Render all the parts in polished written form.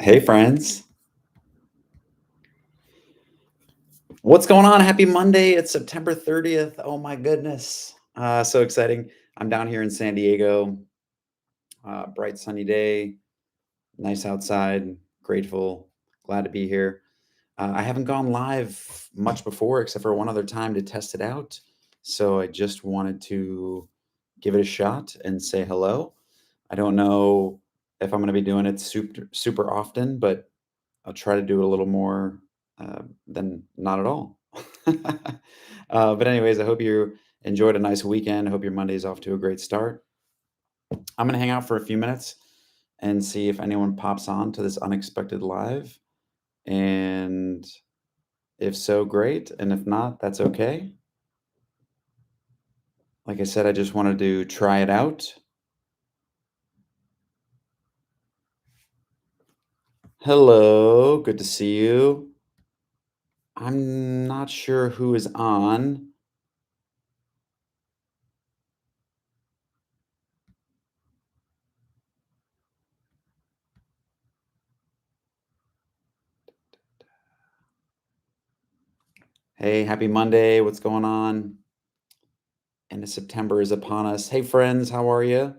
Hey, friends. What's going on? Happy Monday. It's September 30th. Oh, my goodness. So exciting. I'm down here in San Diego. Bright, sunny day. Nice outside. Grateful. Glad to be here. I haven't gone live much before, except for one other time to test it out. So I just wanted to give it a shot and say hello. I don't know if I'm going to be doing it super often, but I'll try to do it a little more than not at all. But anyways, I hope you enjoyed a nice weekend. I hope your Monday's off to a great start. I'm gonna hang out for a few minutes and see if anyone pops on to this unexpected live. And if so, great. And if not, that's okay. Like I said, I just wanted to try it out. Hello, good to see you. I'm not sure who is on. Hey, happy Monday. What's going on? End of September is upon us. Hey, friends, how are you?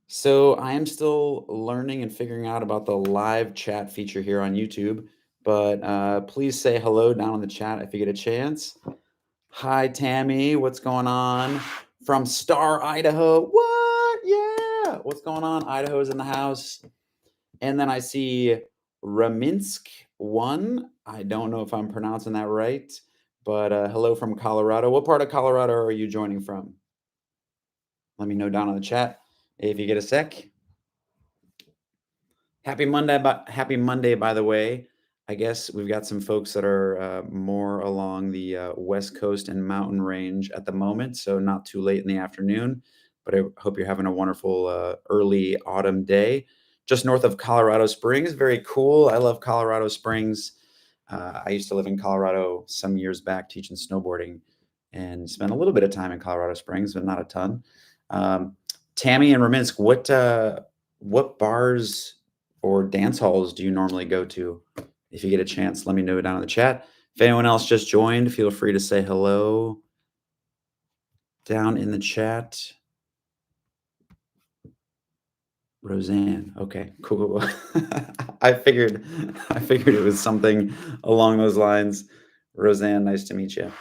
So, I am still learning and figuring out about the live chat feature here on YouTube, but please say hello down in the chat if you get a chance. Hi, Tammy. What's going on? From Star, Idaho. What? Yeah. What's going on? Idaho's in the house. And then I see Raminsk one. I don't know if I'm pronouncing that right, but hello from Colorado. What part of Colorado are you joining from? Let me know down in the chat if you get a sec. Happy Monday, happy Monday, by the way. I guess we've got some folks that are more along the West Coast and mountain range at the moment, so not too late in the afternoon. But I hope you're having a wonderful early autumn day. Just north of Colorado Springs, very cool. I love Colorado Springs. I used to live in Colorado some years back teaching snowboarding and spent a little bit of time in Colorado Springs, but not a ton. Um, Tammy and Raminsk, what bars or dance halls do you normally go to? If you get a chance, let me know down in the chat. If anyone else just joined, feel free to say hello down in the chat. Roseanne. Okay, cool. I figured it was something along those lines. Roseanne, nice to meet you.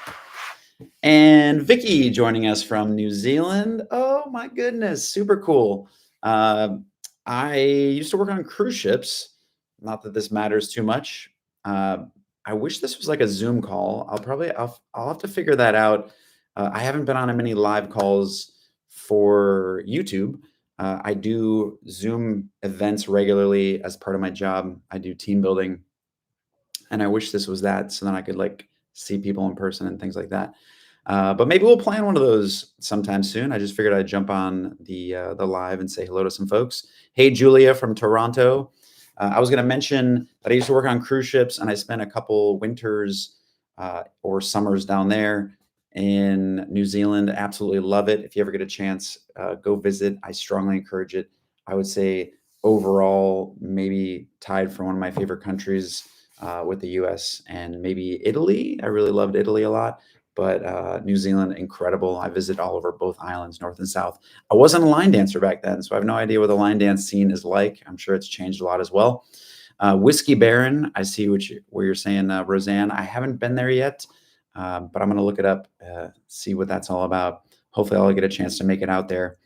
And Vicky joining us from New Zealand. Oh my goodness, super cool. I used to work on cruise ships. Not that this matters too much. Uh, I wish this was like a Zoom call. I'll have to figure that out. I haven't been on many live calls for YouTube. I do Zoom events regularly as part of my job. I do team building, and I wish this was that, so then I could like see people in person and things like that. But maybe we'll plan one of those sometime soon. I just figured I'd jump on the live and say hello to some folks. Hey, Julia from Toronto. I was going to mention that I used to work on cruise ships, and I spent a couple winters or summers down there in New Zealand. Absolutely love it. If you ever get a chance, go visit. I strongly encourage it. I would say overall, maybe tied for one of my favorite countries with the U.S. and maybe Italy. I really loved Italy a lot. But New Zealand, incredible. I visited all over both islands, north and south. I wasn't a line dancer back then, so I have no idea what the line dance scene is like. I'm sure it's changed a lot as well. Whiskey Baron, I see where you're saying, Roseanne. I haven't been there yet, but I'm going to look it up, see what that's all about. Hopefully, I'll get a chance to make it out there.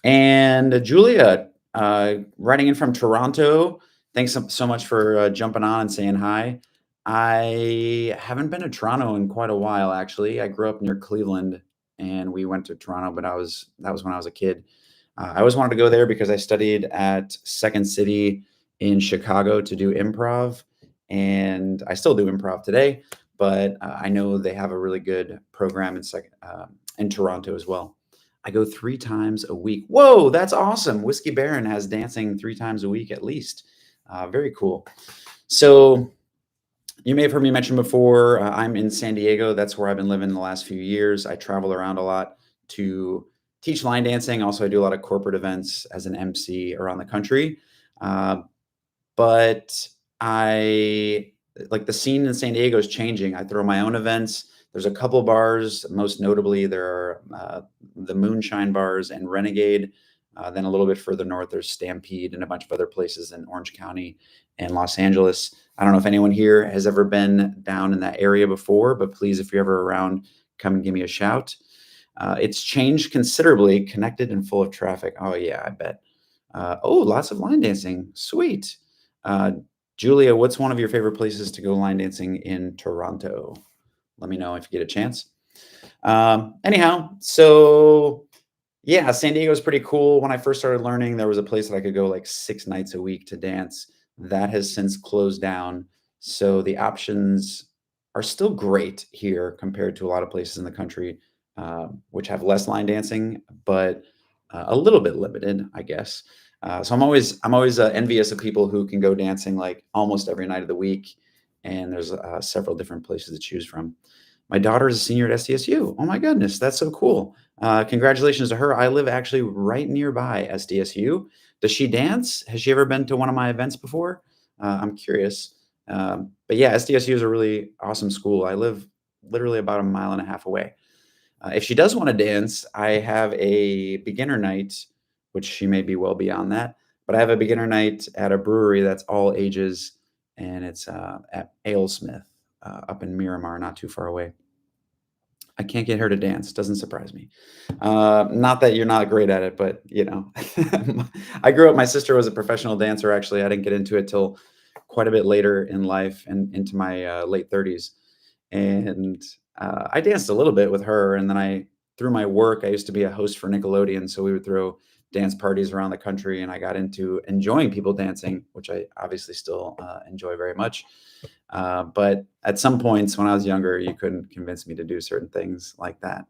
And Julia, writing in from Toronto, thanks so much for jumping on and saying hi. I haven't been to Toronto in quite a while, actually. I grew up near Cleveland, and we went to Toronto, but that was when I was a kid. I always wanted to go there because I studied at Second City in Chicago to do improv, and I still do improv today. But I know they have a really good program in Toronto as well. I go 3 times a week. Whoa, that's awesome. Whiskey Baron has dancing 3 times a week at least. Very cool. So you may have heard me mention before, I'm in San Diego. That's where I've been living the last few years. I travel around a lot to teach line dancing. Also, I do a lot of corporate events as an MC around the country. Uh, but I like the scene in San Diego is changing. I throw my own events. There's a couple bars, most notably there are the Moonshine bars and Renegade. Then a little bit further north, there's Stampede and a bunch of other places in Orange County and Los Angeles. I don't know if anyone here has ever been down in that area before, but please, if you're ever around, come and give me a shout. It's changed considerably, connected and full of traffic. Oh yeah, I bet. Oh, lots of line dancing. Sweet. Uh, Julia, what's one of your favorite places to go line dancing in Toronto? Let me know if you get a chance. Anyhow, so yeah, San Diego is pretty cool. When I first started learning, there was a place that I could go like 6 nights a week to dance. That has since closed down. So the options are still great here compared to a lot of places in the country, which have less line dancing, but a little bit limited, I guess. So I'm always envious of people who can go dancing like almost every night of the week, and there's several different places to choose from. My daughter is a senior at SDSU. Oh my goodness, that's so cool. Congratulations to her. I live actually right nearby SDSU. Does she dance? Has she ever been to one of my events before? I'm curious. But yeah, SDSU is a really awesome school. I live literally about a mile and a half away. If she does want to dance, I have a beginner night, which she may be well beyond that. But I have a beginner night at a brewery that's all ages, and it's at Alesmith up in Miramar, not too far away. I can't get her to dance. Doesn't surprise me. Not that you're not great at it, but I grew up. My sister was a professional dancer. Actually, I didn't get into it till quite a bit later in life and into my late 30s. And I danced a little bit with her. And then through my work, I used to be a host for Nickelodeon. So we would throw dance parties around the country. And I got into enjoying people dancing, which I obviously still enjoy very much. But at some points when I was younger, you couldn't convince me to do certain things like that.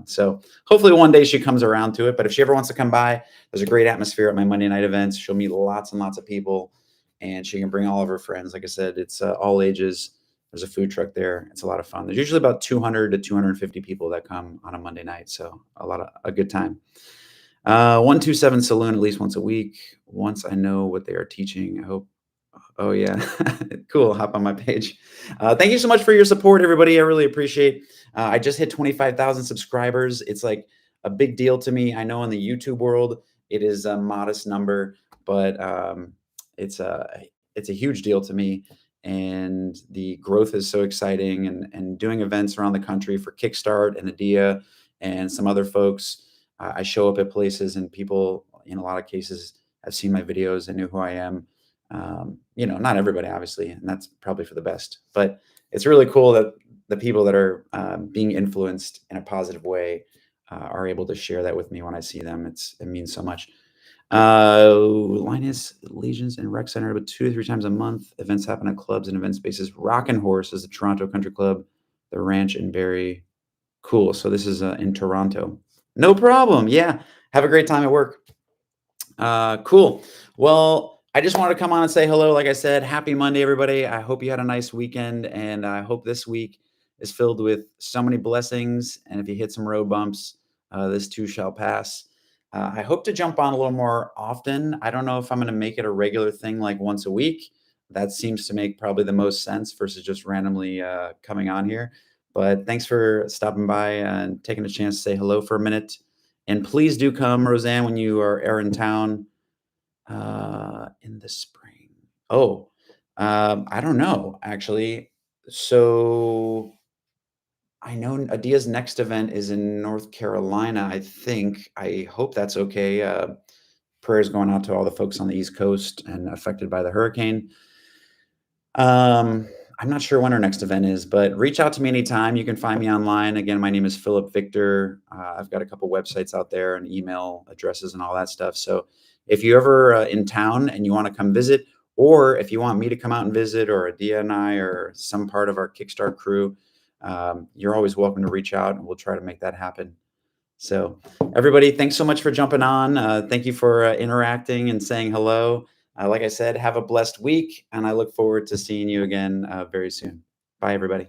So hopefully one day she comes around to it. But if she ever wants to come by, there's a great atmosphere at my Monday night events. She'll meet lots and lots of people, and she can bring all of her friends. Like I said, it's all ages. There's a food truck there. It's a lot of fun. There's usually about 200 to 250 people that come on a Monday night. So a good time. 127 Saloon at least once a week. Once I know what they are teaching, I hope. Oh yeah, cool. Hop on my page. Thank you so much for your support, everybody. I really appreciate. I just hit 25,000 subscribers. It's like a big deal to me. I know in the YouTube world it is a modest number, but it's a huge deal to me. And the growth is so exciting. And doing events around the country for Kickstart and Adia and some other folks. I show up at places and people, in a lot of cases, have seen my videos and knew who I am. Not everybody, obviously, and that's probably for the best. But it's really cool that the people that are being influenced in a positive way are able to share that with me when I see them. It means so much. Linus Legions and Rec Center, about 2 to 3 times a month. Events happen at clubs and event spaces. Rockin' Horse is the Toronto Country Club, the Ranch in Barrie. Cool. So this is in Toronto. No problem. Yeah. Have a great time at work. Cool. Well, I just wanted to come on and say hello. Like I said, happy Monday, everybody. I hope you had a nice weekend, and I hope this week is filled with so many blessings. And if you hit some road bumps, this too shall pass. I hope to jump on a little more often. I don't know if I'm going to make it a regular thing like once a week. That seems to make probably the most sense versus just randomly coming on here. But thanks for stopping by and taking a chance to say hello for a minute. And please do come, Roseanne, when you are in town in the spring. Oh, I don't know, actually. So I know Adia's next event is in North Carolina, I think. I hope that's okay. Prayers going out to all the folks on the East Coast and affected by the hurricane. I'm not sure when our next event is, but reach out to me anytime. You can find me online. Again, my name is Philip Victor. I've got a couple websites out there and email addresses and all that stuff. So if you're ever in town and you want to come visit, or if you want me to come out and visit, or Adia and I, or some part of our Kickstart crew, you're always welcome to reach out and we'll try to make that happen. So everybody, thanks so much for jumping on. Thank you for interacting and saying hello. Like I said, have a blessed week, and I look forward to seeing you again very soon. Bye, everybody.